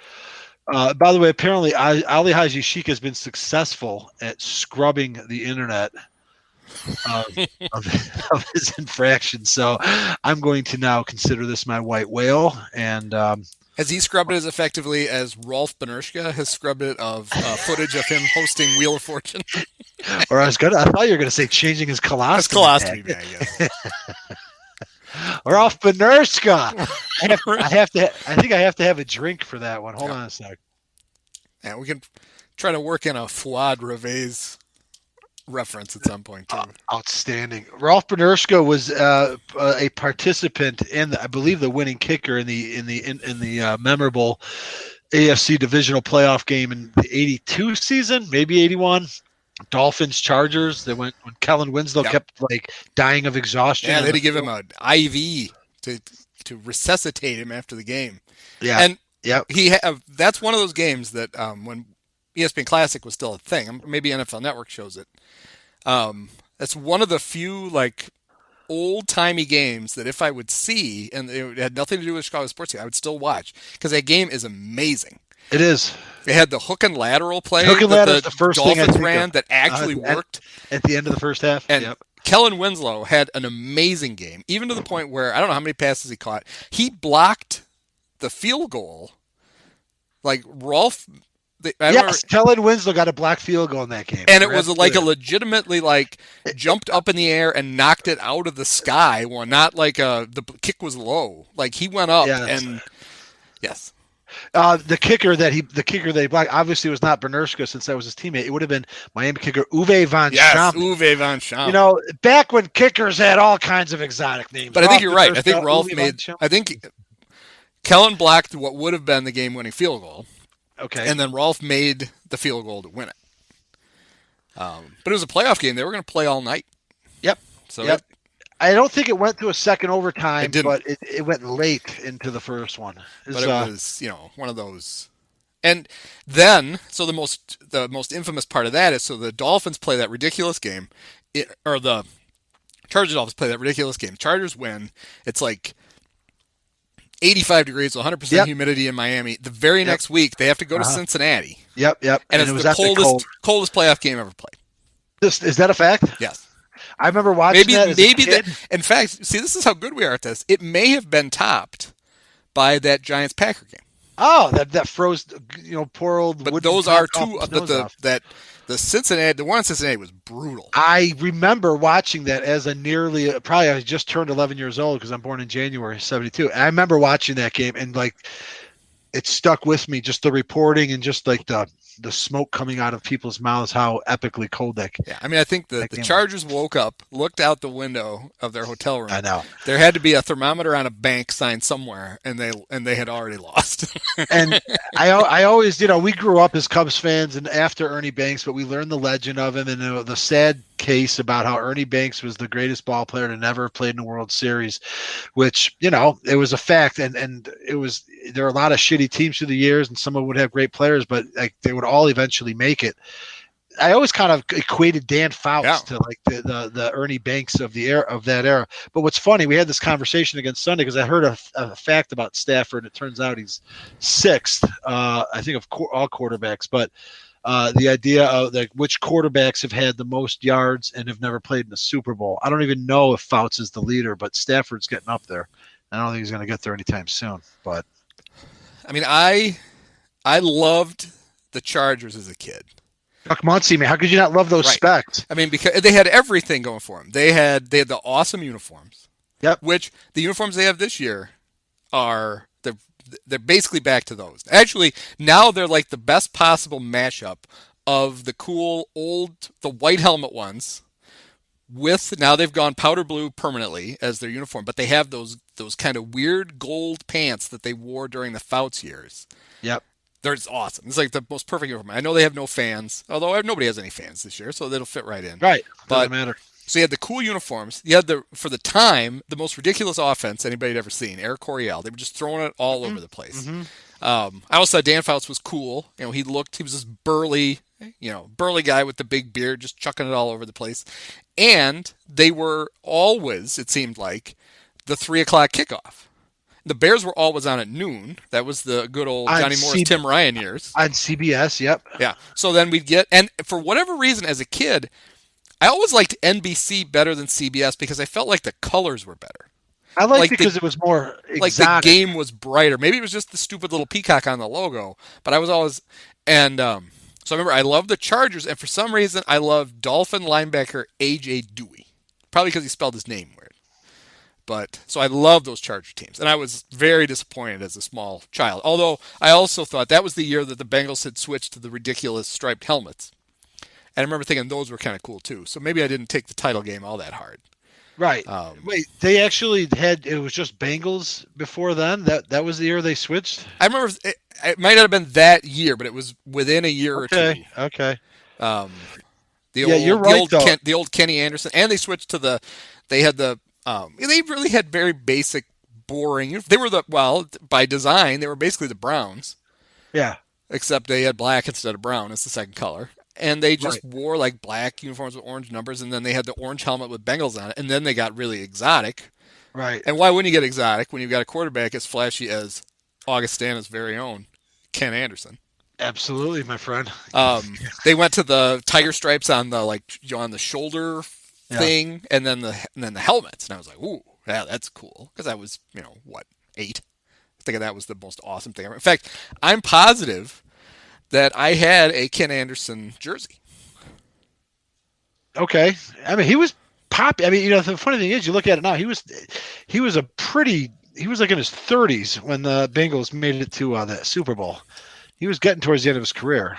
By the way, apparently Ali Haji Sheikh has been successful at scrubbing the internet of his infraction. So I'm going to now consider this my white whale. And has he scrubbed it as effectively as Rolf Benirschke has scrubbed it of footage of him hosting Wheel of Fortune? Or I thought you were going to say changing his colostomy. His colostomy bag, yes. Rolf Benirschke. I think I have to have a drink for that one. Hold on a sec. Yeah, we can try to work in a Fuad Reveiz reference at some point too. Outstanding. Rolf Benirschke was a participant in, I believe, the winning kicker in the memorable AFC divisional playoff game in the '82 season, maybe '81. Dolphins Chargers. That went when Kellen Winslow kept dying of exhaustion. Yeah, they had to give him an IV to resuscitate him after the game. Yeah, and that's one of those games that when ESPN Classic was still a thing, maybe NFL Network shows it. That's one of the few old-timey games that if I would see, and it had nothing to do with Chicago sports, I would still watch because that game is amazing. It is. They had the hook and lateral play that the first Dolphins ran that actually worked at the end of the first half. And Kellen Winslow had an amazing game, even to the point where I don't know how many passes he caught. He blocked the field goal. Like Rolf. Kellen Winslow got a block field goal in that game. And it was a legitimately jumped up in the air and knocked it out of the sky. Well, not the kick was low. Like he went up and yes. The kicker that he blocked obviously was not Benirschke since that was his teammate. It would have been Miami kicker Uwe Von Schamann. Uwe Von Schamann. Back when kickers had all kinds of exotic names. But I think you're right. I think Rolf I think Kellen blocked what would have been the game-winning field goal. Okay. And then Rolf made the field goal to win it. But it was a playoff game. They were going to play all night. Yep. So I don't think it went to a second overtime, but it went late into the first one. But it was, one of those. And then, so the most infamous part of that is, so the Dolphins play that ridiculous game, or the Chargers Dolphins play that ridiculous game. Chargers win. It's 85 degrees, 100% humidity in Miami. The very next week, they have to go to Cincinnati. Yep. And it's the coldest playoff game ever played. Is that a fact? Yes. I remember watching that as a kid. In fact, see, this is how good we are at this. It may have been topped by that Giants-Packer game. Oh, that froze, poor old. But those are two. The Cincinnati, the one in Cincinnati was brutal. I remember watching that as probably I just turned 11 years old because I'm born in January '72. I remember watching that game and it stuck with me, just the reporting and just the smoke coming out of people's mouths, how epically cold that. Yeah, I mean, I think the Chargers woke up, looked out the window of their hotel room. I know there had to be a thermometer on a bank sign somewhere, and they had already lost. And I always, we grew up as Cubs fans and after Ernie Banks, but we learned the legend of him and the sad case about how Ernie Banks was the greatest ball player to never have played in a World Series, which it was a fact, and it was. There are a lot of shitty teams through the years, and some of them would have great players, but they would all eventually make it. I always kind of equated Dan Fouts to the Ernie Banks of that era. But what's funny, we had this conversation against Sunday because I heard a fact about Stafford. It turns out he's sixth, I think, of all quarterbacks. But the idea of which quarterbacks have had the most yards and have never played in a Super Bowl. I don't even know if Fouts is the leader, but Stafford's getting up there. I don't think he's going to get there anytime soon. But I mean, I loved the Chargers as a kid. Chuck Muncie, man, how could you not love those specs? I mean, because they had everything going for them. They had the awesome uniforms. Yep. Which the uniforms they have this year they're basically back to those. Actually, now they're like the best possible mashup of the cool the white helmet ones. Now they've gone powder blue permanently as their uniform, but they have those kind of weird gold pants that they wore during the Fouts years. Yep. They're just awesome. It's like the most perfect uniform. I know they have no fans, although nobody has any fans this year, so that'll fit right in. Right. But, doesn't matter. So you had the cool uniforms. You had for the time, the most ridiculous offense anybody had ever seen, Eric Coryell. They were just throwing it all over the place. Mm-hmm. I also thought Dan Fouts was cool. He was this burly, burly guy with the big beard, just chucking it all over the place. And they were always, it seemed like, the 3:00 kickoff. The Bears were always on at noon. That was the good old Johnny Morris, Tim Ryan years. On CBS, yep. Yeah. So then we'd get, and for whatever reason as a kid, I always liked NBC better than CBS because I felt like the colors were better. I liked it because it was more exotic. Like the game was brighter. Maybe it was just the stupid little peacock on the logo, but I was always, and so I remember I loved the Chargers, and for some reason I loved Dolphin linebacker A.J. Dewey. Probably because he spelled his name weird. But so I love those Charger teams, and I was very disappointed as a small child. Although I also thought that was the year that the Bengals had switched to the ridiculous striped helmets, and I remember thinking those were kind of cool too. So maybe I didn't take the title game all that hard. Right. Wait, they actually had it was just Bengals before then. That was the year they switched. I remember it might not have been that year, but it was within a year or two. Okay. You're right. The old Kenny Anderson, and they switched to they really had very basic, boring. They were by design, they were basically the Browns. Yeah. Except they had black instead of brown as the second color. And they just wore like black uniforms with orange numbers, and then they had the orange helmet with Bengals on it, and then they got really exotic. Right. And why wouldn't you get exotic when you've got a quarterback as flashy as Augustana's very own Ken Anderson? Absolutely, my friend. They went to the tiger stripes on the shoulder thing, and then the helmets, and I was like, ooh, yeah, that's cool, because I was 8. I think that was the most awesome thing ever. In fact, I'm positive that I had a Ken Anderson jersey. Okay, I mean he was poppy. I mean, the funny thing is, you look at it now, he was like in his 30s when the Bengals made it to the Super Bowl. He was getting towards the end of his career.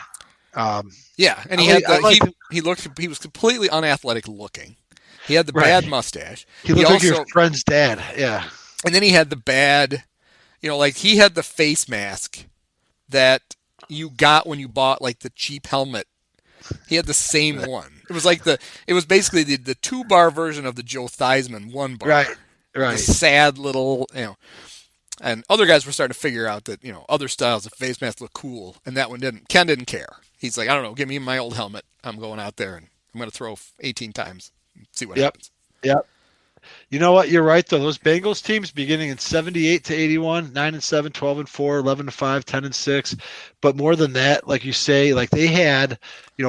And he was completely unathletic looking. He had the bad mustache. He looked like your friend's dad. Yeah. And then he had the bad, he had the face mask that you got when you bought like the cheap helmet. He had the same one. It was basically the 2-bar version of the Joe Theismann 1-bar. Right. The sad little, and other guys were starting to figure out that, other styles of face masks look cool, and that one didn't. Ken didn't care. He's like, I don't know, give me my old helmet. I'm going out there and I'm going to throw 18 times and see what happens. Yep. You know what? You're right, though. Those Bengals teams beginning in 78 to 81, 9-7, 12-4, 11-5, 10-6. But more than that, like you say, like they had,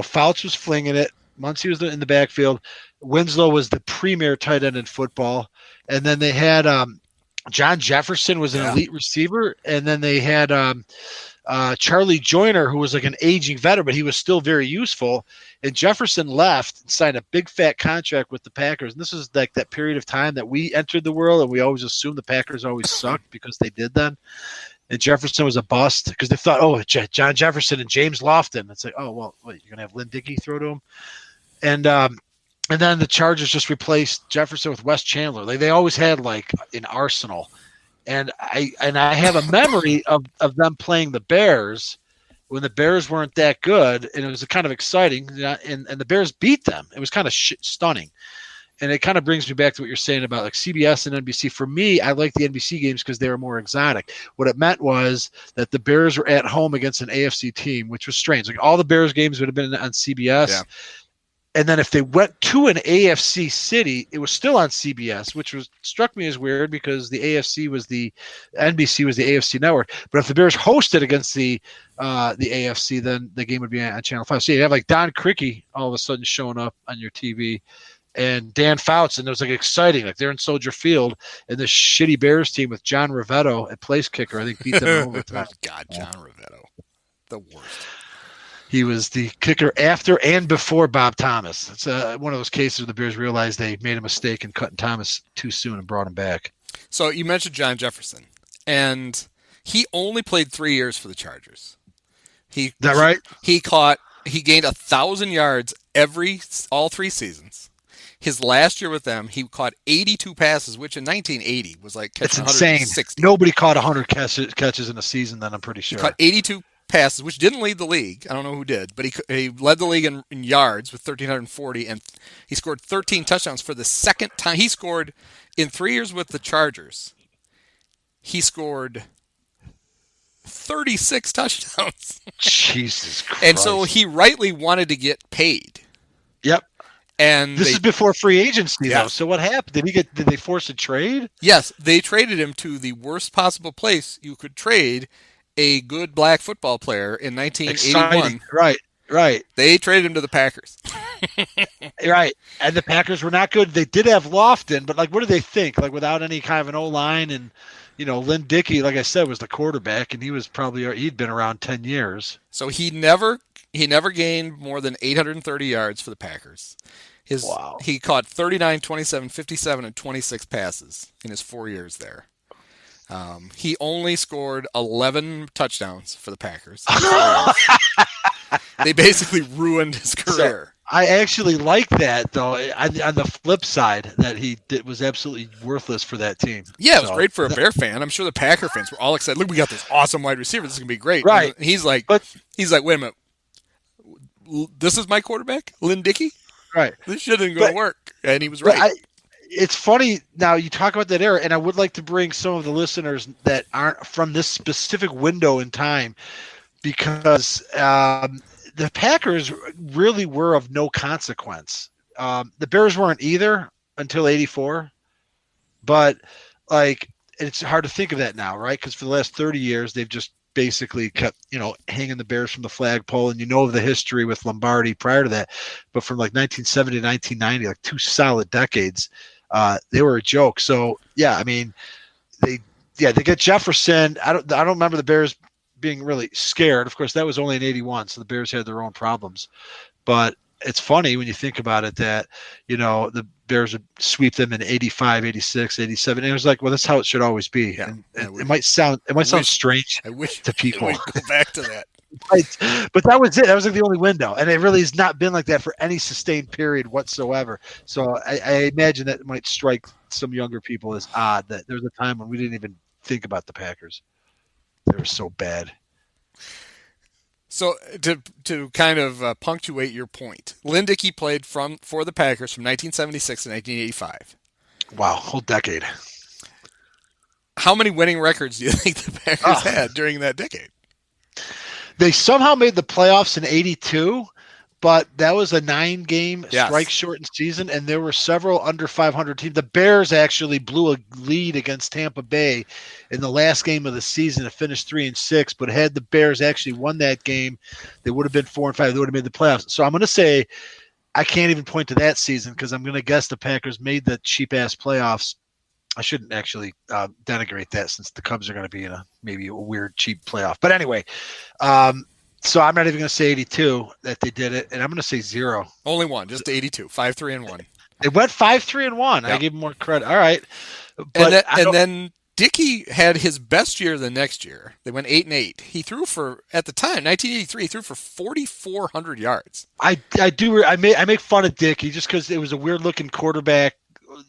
Fouts was flinging it. Muncie was in the backfield. Winslow was the premier tight end in football. And then they had John Jefferson was an elite receiver. And then they had Charlie Joyner, who was like an aging veteran, but he was still very useful. And Jefferson left and signed a big fat contract with the Packers. And this is like that period of time that we entered the world, and we always assumed the Packers always sucked because they did then. And Jefferson was a bust because they thought, John Jefferson and James Lofton. It's like, you're going to have Lynn Dickey throw to him? And then the Chargers just replaced Jefferson with Wes Chandler. They always had like an arsenal. And I have a memory of them playing the Bears when the Bears weren't that good, and it was kind of exciting, and the Bears beat them. It was kind of stunning. And it kind of brings me back to what you're saying about like CBS and NBC. For me, I like the NBC games because they were more exotic. What it meant was that the Bears were at home against an AFC team, which was strange. Like all the Bears games would have been on CBS. Yeah. And then if they went to an AFC city, it was still on CBS, which struck me as weird because the NBC was the AFC network. But if the Bears hosted against the AFC, then the game would be on Channel 5. So you have like Don Criqui all of a sudden showing up on your TV, and Dan Fouts, and it was like exciting. Like they're in Soldier Field, and this shitty Bears team with John Rivetto at place kicker, I think beat them in overtime. God, John Rivetto, the worst. He was the kicker after and before Bob Thomas. It's one of those cases where the Bears realized they made a mistake in cutting Thomas too soon and brought him back. So you mentioned John Jefferson, and he only played 3 years for the Chargers. Is that right? He gained 1,000 yards all 3 seasons. His last year with them, he caught 82 passes, which in 1980 was like catching 160. Insane. Nobody caught 100 catches in a season. Then I'm pretty sure he caught 82 passes, which didn't lead the league. I don't know who did, but he led the league in yards with 1,340, and he scored 13 touchdowns for the second time. He scored in 3 years with the Chargers. He scored 36 touchdowns. Jesus Christ. And so he rightly wanted to get paid. Yep. And this is before free agency, though. Yes. So what happened? Did they force a trade? Yes, they traded him to the worst possible place you could trade a good black football player in 1981. Exciting. Right. They traded him to the Packers. Right. And the Packers were not good. They did have Lofton, but like, what do they think? Like, without any kind of an O-line, and Lynn Dickey, like I said, was the quarterback, and he'd been around 10 years. So he never gained more than 830 yards for the Packers. Wow. He caught 39, 27, 57, and 26 passes in his 4 years there. He only scored 11 touchdowns for the Packers. They basically ruined his career. So I actually like that, though, on the flip side, that was absolutely worthless for that team. Yeah, it was great for a Bear fan. I'm sure the Packer fans were all excited. Look, we got this awesome wide receiver. This is going to be great. Right. And he's like, wait a minute. This is my quarterback? Lynn Dickey? Right. This shit isn't going to work. And he was right. It's funny now you talk about that era, and I would like to bring some of the listeners that aren't from this specific window in time, because the Packers really were of no consequence. The Bears weren't either until '84, but like, it's hard to think of that now, right? Because for the last 30 years, they've just basically kept, hanging the Bears from the flagpole, and of the history with Lombardi prior to that. But from like 1970 to 1990, like 2 solid decades, they were a joke. So yeah, I mean, they get Jefferson. I don't remember the Bears being really scared. Of course, that was only in '81, so the Bears had their own problems. But it's funny when you think about it that, the Bears would sweep them in 85, 86, 87. And it was like, well, that's how it should always be. Yeah, and it might sound strange to people. Go back to that. But that was it. That was like the only window. And it really has not been like that for any sustained period whatsoever. So I imagine that might strike some younger people as odd that there was a time when we didn't even think about the Packers. They were so bad. So to kind of punctuate your point, Lynn Dickey played for the Packers from 1976 to 1985. Wow, whole decade. How many winning records do you think the Packers had during that decade? They somehow made the playoffs in '82, but that was a 9-game strike-shortened season, and there were several under 500 teams. The Bears actually blew a lead against Tampa Bay in the last game of the season to finish 3-6. But had the Bears actually won that game, they would have been 4-5. They would have made the playoffs. So I'm going to say I can't even point to that season, because I'm going to guess the Packers made the cheap-ass playoffs. I shouldn't actually denigrate that, since the Cubs are going to be in maybe a weird, cheap playoff. But anyway, so I'm not even going to say 82 that they did it, and I'm going to say 0. Only one, just 82, 5-3-1. They went 5-3-1. Yep. I give them more credit. All right, but and then Dickey had his best year the next year. They went 8-8. He threw for, at the time, 1983. He threw for 4,400 yards. I make fun of Dickey just because it was a weird looking quarterback,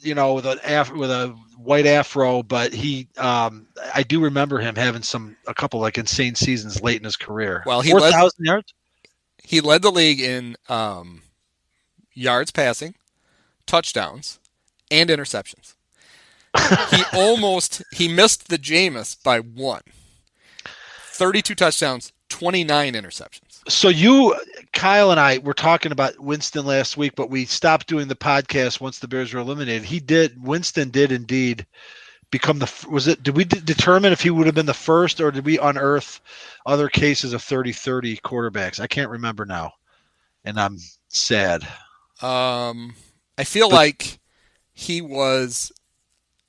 with a white afro, but I do remember him having a couple like insane seasons late in his career. Well, 4,000 yards. He led the league in yards passing, touchdowns, and interceptions. He missed the Jameis by 1. 32 touchdowns, 29 interceptions. So Kyle and I were talking about Winston last week, but we stopped doing the podcast once the Bears were eliminated. Winston did indeed become did we determine if he would have been the first, or did we unearth other cases of 30-30 quarterbacks? I can't remember now, and I'm sad. I feel like he was.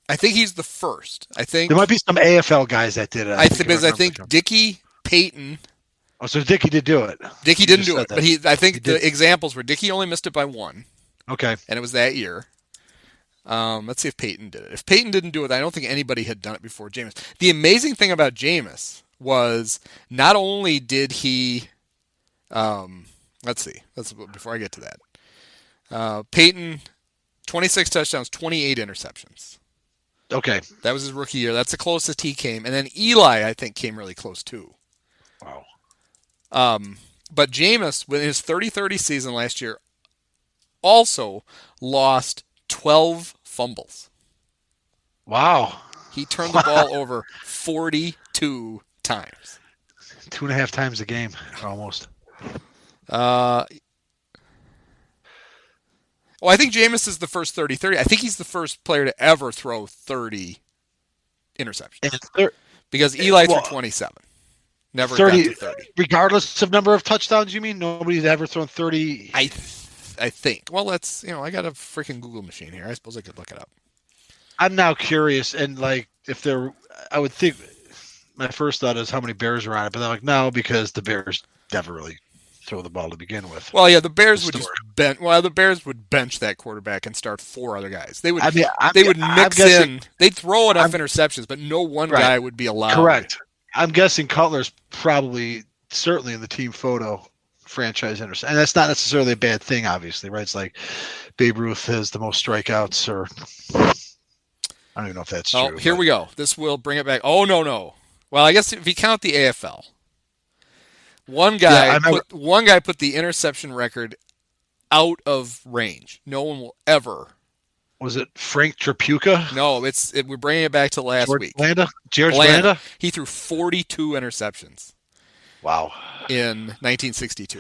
I think he's the first. I think there might be some AFL guys that did it. I think Dickey, Peyton. Oh, so Dickey did do it. Dickey didn't do it, but I think the examples were Dickey only missed it by 1. Okay. And it was that year. Let's see if Peyton did it. If Peyton didn't do it, I don't think anybody had done it before Jameis. The amazing thing about Jameis was not only did he, let's see, before I get to that. Peyton, 26 touchdowns, 28 interceptions. Okay. That was his rookie year. That's the closest he came. And then Eli, I think, came really close too. Wow. But Jameis, with his 30-30 season last year, also lost 12 fumbles. Wow. He turned the ball over 42 times. 2.5 times a game, almost. Well, I think Jameis is the first 30-30. I think he's the first player to ever throw 30 interceptions. Because Eli threw 27. Never 30, got to 30. Regardless of number of touchdowns, you mean? Nobody's ever thrown 30? I think. Well, let's, I got a freaking Google machine here. I suppose I could look it up. I'm now curious, and like, I would think, my first thought is how many Bears are on it, but I'm like, no, because the Bears never really throw the ball to begin with. Well, yeah, the Bears would just bench that quarterback and start 4 other guys. They would mix in. They'd throw enough interceptions, but no one guy would be allowed. Correct. I'm guessing Cutler's probably certainly in the team photo franchise interception, and that's not necessarily a bad thing, obviously, right? It's like Babe Ruth has the most strikeouts, or I don't even know if that's true. Oh, here we go. This will bring it back. Oh, no. Well, I guess if you count the AFL. One guy put the interception record out of range. No one will ever. Was it Frank Tripucka? No, we're bringing it back to last week. George Blanda? He threw 42 interceptions. Wow. In 1962.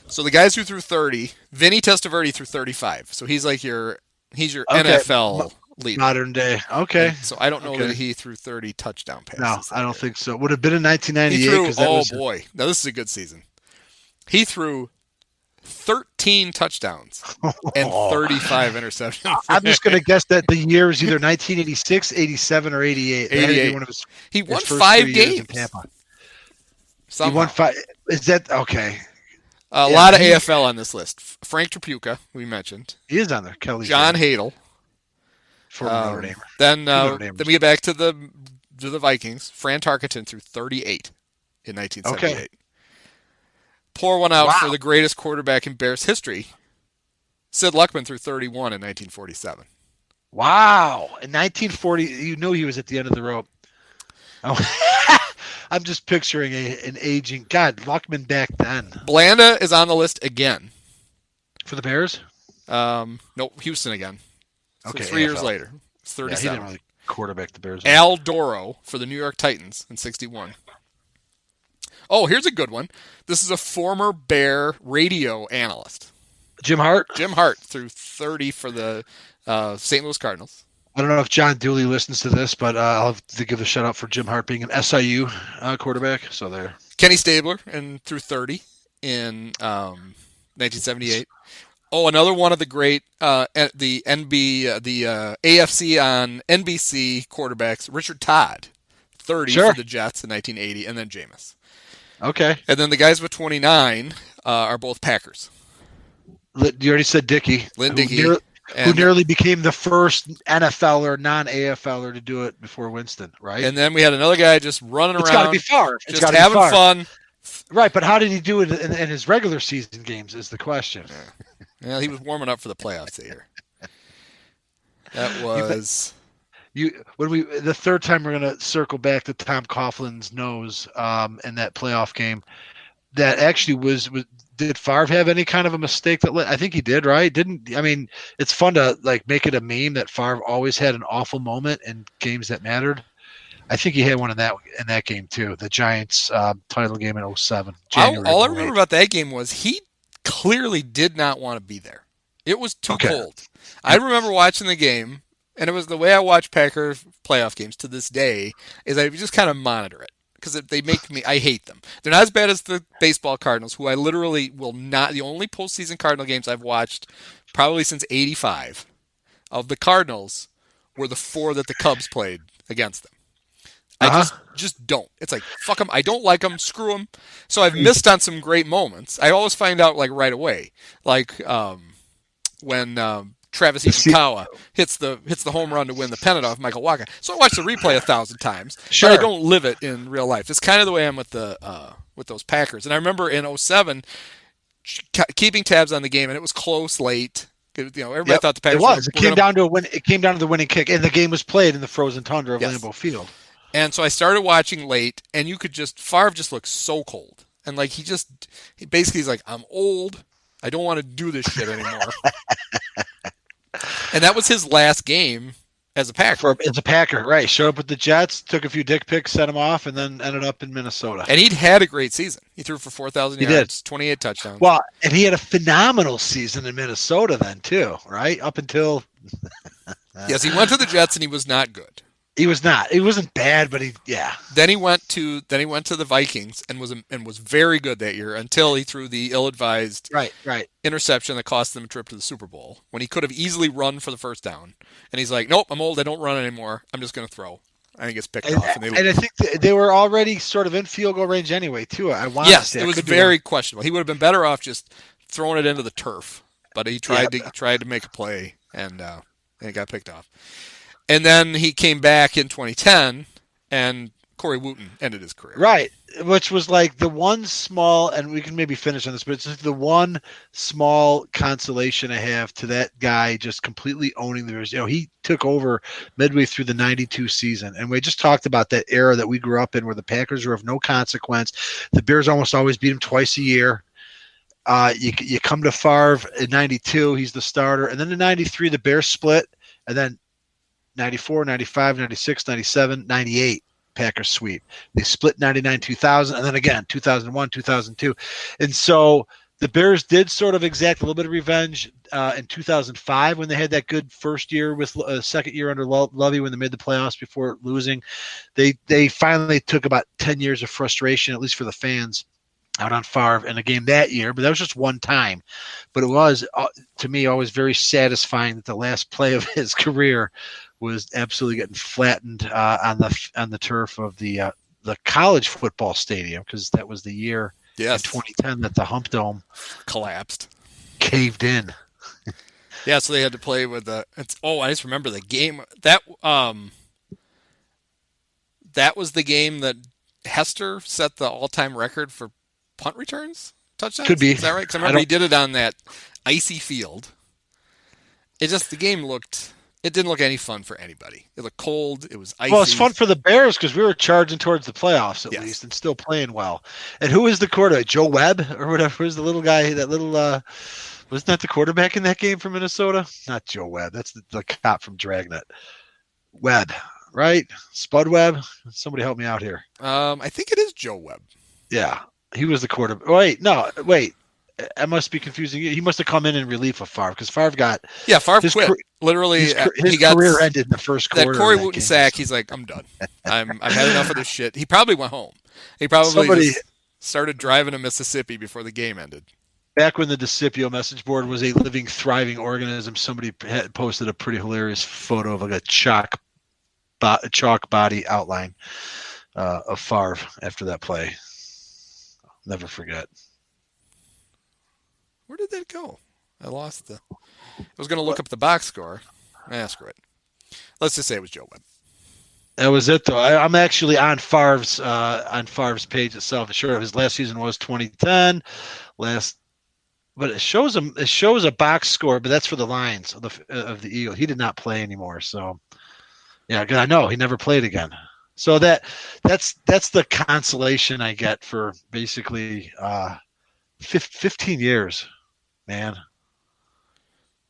So the guys who threw 30, Vinny Testaverde threw 35. So he's like your NFL leader. Modern day. Okay. So I don't know that he threw 30 touchdown passes. No, I don't think so. Would have been in 1998. Boy. Now this is a good season. He threw 13 touchdowns and 35 interceptions. I'm just going to guess that the year is either 1986, 87, or 88. 88. He won 5 games. In Tampa. Somehow. He won 5. Is that okay? A lot of AFL on this list. Frank Tripucka, we mentioned. He is on there. Kelly John Hadle. Notre Dame. Then we get back to the Vikings. Fran Tarkenton threw 38 in 1978. Okay. Pour one out for the greatest quarterback in Bears history. Sid Luckman threw 31 in 1947. Wow. In 1940, you knew he was at the end of the rope. Oh. I'm just picturing an aging... God, Luckman back then. Blanda is on the list again. For the Bears? No, Houston again. So okay, 3 years later. It's 37. Yeah, he didn't really quarterback the Bears. Al Doro for the New York Titans in 61. Oh, here's a good one. This is a former Bear radio analyst. Jim Hart? Jim Hart threw 30 for the St. Louis Cardinals. I don't know if John Dooley listens to this, but I'll have to give a shout out for Jim Hart being an SIU quarterback. So there. Kenny Stabler and threw 30 in 1978. Oh, another one of the great the AFC on NBC quarterbacks, Richard Todd, 30 for the Jets in 1980, and then Jameis. Okay. And then the guys with 29 are both Packers. You already said Dickey. Lynn Dickey. Who nearly became the first NFLer, non-AFLer to do it before Winston, right? And then we had another guy just running around. It's got to be Favre. Just having fun. Right, but how did he do it in his regular season games is the question. Yeah, he was warming up for the playoffs that year. That was... the third time we're going to circle back to Tom Coughlin's nose in that playoff game. That actually was did Favre have any kind of a mistake I think he did, right? It's fun to make it a meme that Favre always had an awful moment in games that mattered. I think he had one in that game too, the Giants title game in 07. All I remember about that game was he clearly did not want to be there. It was too cold. I remember watching the game, and it was the way I watch Packer playoff games to this day, is I just kind of monitor it. Because they make me, I hate them. They're not as bad as the baseball Cardinals, who I literally will not, the only postseason Cardinal games I've watched probably since 85 of the Cardinals were the 4 that the Cubs played against them. I just don't. It's like, fuck them. I don't like them. Screw them. So I've missed on some great moments. I always find out right away. When Travis Ishikawa hits the home run to win the pennant off Michael Wacha. So I watch the replay 1,000 times. Sure. But I don't live it in real life. It's kind of the way I'm with those Packers. And I remember in 07 keeping tabs on the game, and it was close late. Everybody thought the Packers. It was. It came down to the winning kick, and the game was played in the frozen tundra of Lambeau Field. And so I started watching late, and Favre just looked so cold, and he's like, I'm old. I don't want to do this shit anymore. And that was his last game as a Packer. As a Packer, right? Showed up with the Jets, took a few dick pics, sent him off, and then ended up in Minnesota. And he'd had a great season. He threw for 4,000 yards, 28 touchdowns. Well, and he had a phenomenal season in Minnesota then too, right? Up until yes, he went to the Jets and he was not good. He was not. He wasn't bad, but Then he went to the Vikings and was very good that year until he threw the ill-advised interception that cost them a trip to the Super Bowl when he could have easily run for the first down. And he's like, "Nope, I'm old. I don't run anymore. I'm just going to throw." And he gets picked off. And I think they were already sort of in field goal range anyway, too. Yes, it was very questionable. He would have been better off just throwing it into the turf, but he tried to make a play and he got picked off. And then he came back in 2010, and Corey Wooten ended his career. Right, which was like the one small, and we can maybe finish on this, but it's just the one small consolation I have to that guy just completely owning the Bears. He took over midway through the 92 season, and we just talked about that era that we grew up in where the Packers were of no consequence. The Bears almost always beat them twice a year. You come to Favre in 92, he's the starter, and then in 93, the Bears split, and then 94, 95, 96, 97, 98, Packers sweep. They split 99, 2000, and then again, 2001, 2002. And so the Bears did sort of exact a little bit of revenge in 2005 when they had that good first year with second year under Lovey when they made the playoffs before losing. They finally took about 10 years of frustration, at least for the fans, out on Favre in a game that year, but that was just one time. But it was, to me, always very satisfying that the last play of his career was absolutely getting flattened on the turf of the college football stadium, because that was the year in 2010 that the Hump Dome collapsed, caved in. Yeah, so they had to play with I just remember the game that was the game that Hester set the all-time record for punt returns, touchdowns. Could be. Is that right? Because I remember he did it on that icy field. It didn't look any fun for anybody. It looked cold. It was icy. Well, it's fun for the Bears because we were charging towards the playoffs at least and still playing well. And who was the quarterback? Joe Webb or whatever? Who's the little guy? That little wasn't that the quarterback in that game for Minnesota? Not Joe Webb. That's the cop from Dragnet. Webb, right? Spud Webb. Somebody help me out here. I think it is Joe Webb. Yeah, he was the quarterback. Wait. I must be confusing you. He must have come in relief of Favre because Favre got Favre quit. Literally, his career ended in the first quarter. That Corey Wooten sack. He's like, I'm done. I've had enough of this shit. He probably went home. He probably just started driving to Mississippi before the game ended. Back when the DeCipio message board was a living, thriving organism, somebody had posted a pretty hilarious photo of like a chalk body outline of Favre after that play. I'll never forget. Where did that go? I lost I was going to look up the box score. Screw it. Let's just say it was Joe Webb. That was it, though. I'm actually on Favre's page itself. Sure, his last season was 2010. But it shows a box score, but that's for the Lions of the Eagles. He did not play anymore, so yeah, I know he never played again. So that's the consolation I get for basically 15 years. Man.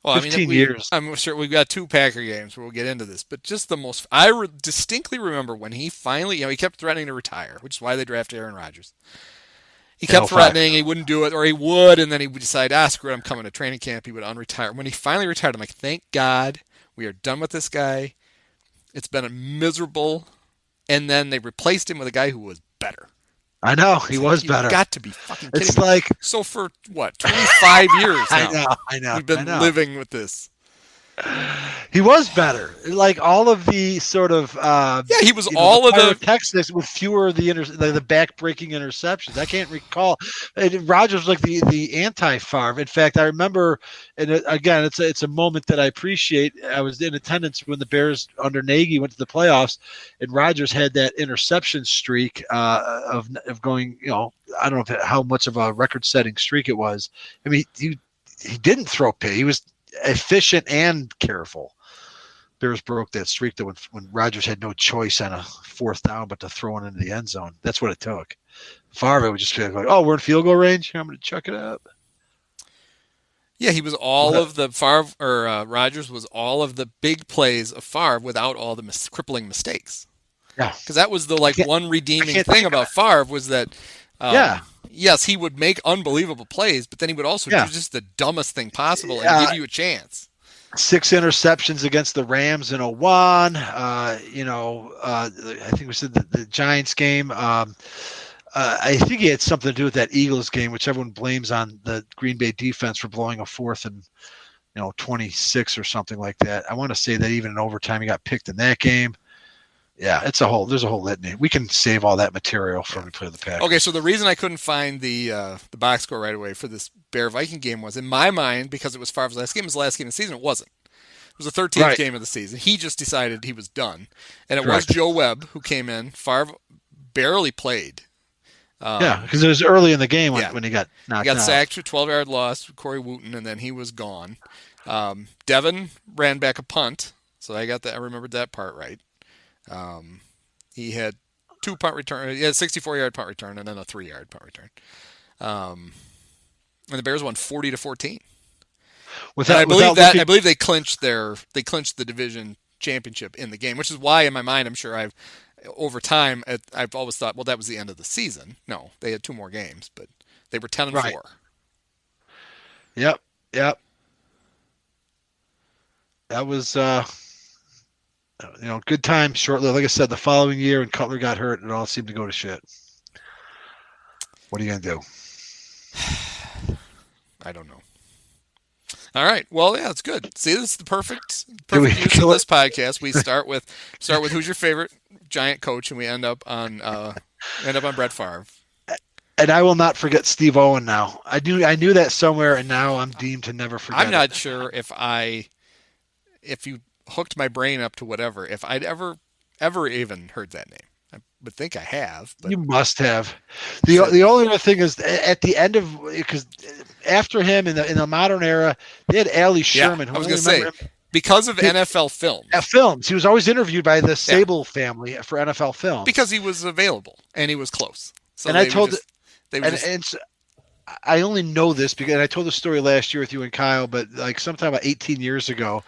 Well, 15 years. I'm sure we've got two Packer games where we'll get into this, but just I distinctly remember when he finally, he kept threatening to retire, which is why they drafted Aaron Rodgers. He kept threatening, he wouldn't do it, or he would, and then he would decide, screw it, I'm coming to training camp. He would unretire. When he finally retired, I'm like, thank God we are done with this guy. It's been miserable. And then they replaced him with a guy who was better. I know he was better. You've got to be fucking kidding me. It's like so for what 25 years now. I know. We've been living with this. He was better. Like all of the sort of he was all of the Texas with fewer of the back-breaking interceptions. I can't recall. Rodgers was like the anti-Favre. In fact, I remember, and again, it's a moment that I appreciate. I was in attendance when the Bears under Nagy went to the playoffs, and Rodgers had that interception streak of going. I don't know how much of a record-setting streak it was. I mean, he didn't throw pick. He was efficient and careful. Bears broke that streak that when Rodgers had no choice on a fourth down but to throw it into the end zone. That's what it took. Favre would just be like, we're in field goal range. I'm going to chuck it up. Yeah, he was all of the Favre, or Rodgers was all of the big plays of Favre without all the crippling mistakes. Yeah. Because that was the one redeeming thing about Favre was that, yes, he would make unbelievable plays, but then he would also do just the dumbest thing possible and give you a chance. 6 interceptions against the Rams in 01. I think we said the Giants game. I think it had something to do with that Eagles game, which everyone blames on the Green Bay defense for blowing a 4th and 26 or something like that. I want to say that even in overtime, he got picked in that game. Yeah, there's a whole litany. We can save all that material for when we play the Packers. Okay, so the reason I couldn't find the box score right away for this Bear Viking game was, in my mind, because it was Favre's last game, it was the last game of the season. It wasn't. It was the 13th game of the season. He just decided he was done, and it was Joe Webb who came in. Favre barely played. Because it was early in the game when he got knocked out. He got sacked for a 12-yard loss with Corey Wooten, and then he was gone. Devin ran back a punt, so I remembered that part right. He had 2 punt return. He had a 64-yard punt return and then a 3-yard punt return. And the Bears won 40-14. I believe they clinched the division championship in the game, which is why in my mind I'm sure over time I've always thought, well, that was the end of the season. No, they had 2 more games, but they were 10-4. Yep. That was good time. Shortly, like I said, the following year when Cutler got hurt, it all seemed to go to shit. What are you gonna do? I don't know. All right. Well, yeah, it's good. See, this is the perfect use of this podcast. We start with who's your favorite Giant coach, and we end up on Brett Favre. And I will not forget Steve Owen. Now I knew that somewhere, and now I'm deemed to never forget. I'm not sure if you hooked my brain up to whatever, if I'd ever even heard that name. I would think I have. But. You must have. The only other thing is at the end of, because after him in the modern era, they had Allie Sherman. I was going to say, because of NFL Films. At Films. He was always interviewed by the Sable family for NFL Films. Because he was available and he was close. So and I only know this because I told the story last year with you and Kyle, but like sometime about 18 years ago,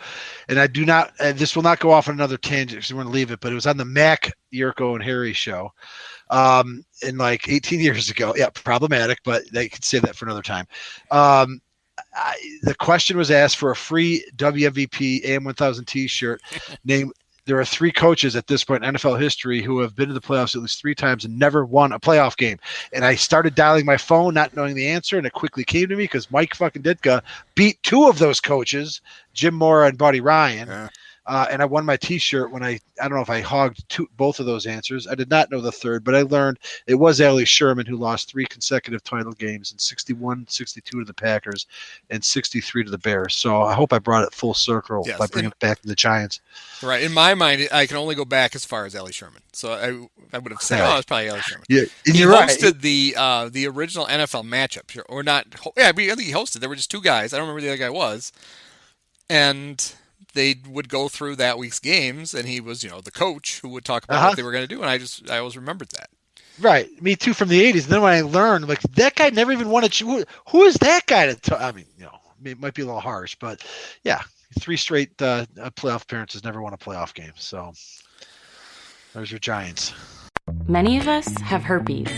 and I do not, and this will not go off on another tangent because we want to leave it, but it was on the Mac, Yurko, and Harry show. And like 18 years ago, problematic, but they could save that for another time. The question was asked for a free WMVP AM1000 t-shirt named. There are 3 coaches at this point in NFL history who have been to the playoffs at least 3 times and never won a playoff game. And I started dialing my phone, not knowing the answer, and it quickly came to me because Mike fucking Ditka beat 2 of those coaches, Jim Mora and Buddy Ryan. Yeah. And I won my T-shirt when I don't know if I hogged both of those answers. I did not know the third, but I learned it was Allie Sherman who lost 3 consecutive title games in 61, 62 to the Packers, and 63 to the Bears. So I hope I brought it full circle by bringing it back to the Giants. Right. In my mind, I can only go back as far as Allie Sherman. So I would have said, it's probably Allie Sherman. Yeah, and he you're hosted the original NFL matchup, or not? Yeah, I think he hosted. There were just 2 guys. I don't remember who the other guy was, and they would go through that week's games, and he was, the coach who would talk about what they were going to do, and I always remembered that. Right, me too, from the 80s. And then when I learned, like, that guy never even won who is that guy to talk? I mean, it might be a little harsh, but yeah, 3 straight playoff appearances, never won a playoff game. So there's your Giants. Many of us have herpes.